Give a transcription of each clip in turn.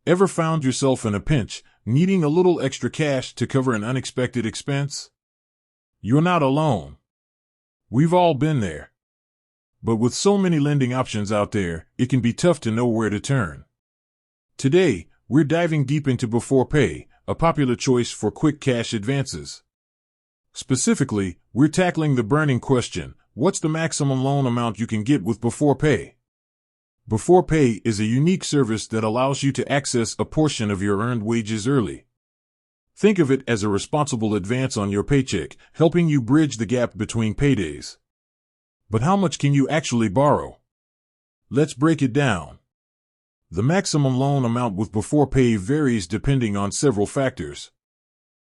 Ever found yourself in a pinch, needing a little extra cash to cover an unexpected expense? You're not alone. We've all been there. But with so many lending options out there, it can be tough to know where to turn. Today, we're diving deep into Beforepay, a popular choice for quick cash advances. Specifically, we're tackling the burning question: what's the maximum loan amount you can get with Beforepay? Beforepay is a unique service that allows you to access a portion of your earned wages early. Think of it as a responsible advance on your paycheck, helping you bridge the gap between paydays. But how much can you actually borrow? Let's break it down. The maximum loan amount with Beforepay varies depending on several factors.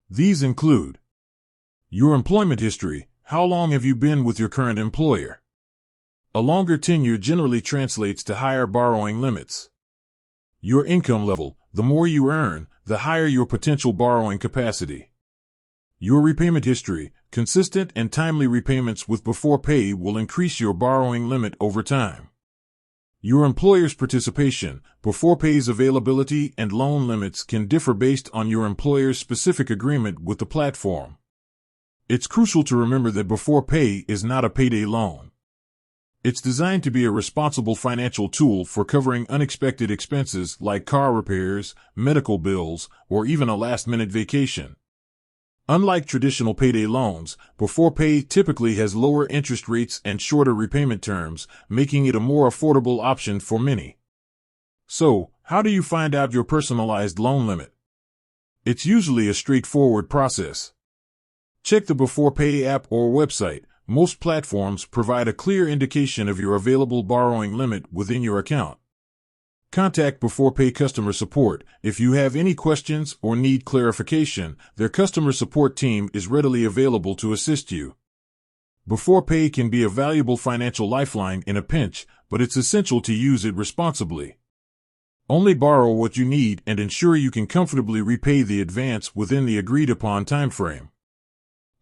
These include your employment history. How long have you been with your current employer? A longer tenure generally translates to higher borrowing limits. Your income level. The more you earn, the higher your potential borrowing capacity. Your repayment history. Consistent and timely repayments with Beforepay will increase your borrowing limit over time. Your employer's participation. Beforepay's availability and loan limits can differ based on your employer's specific agreement with the platform. It's crucial to remember that Beforepay is not a payday loan. It's designed to be a responsible financial tool for covering unexpected expenses like car repairs, medical bills, or even a last-minute vacation. Unlike traditional payday loans, Beforepay typically has lower interest rates and shorter repayment terms, making it a more affordable option for many. So, how do you find out your personalized loan limit? It's usually a straightforward process. Check the Beforepay app or website. Most platforms provide a clear indication of your available borrowing limit within your account. Contact Beforepay customer support. If you have any questions or need clarification, their customer support team is readily available to assist you. Beforepay can be a valuable financial lifeline in a pinch, but it's essential to use it responsibly. Only borrow what you need and ensure you can comfortably repay the advance within the agreed-upon timeframe.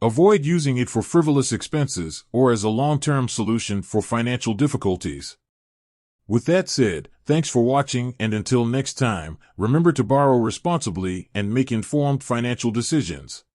Avoid using it for frivolous expenses or as a long-term solution for financial difficulties. With that said, thanks for watching, and until next time, remember to borrow responsibly and make informed financial decisions.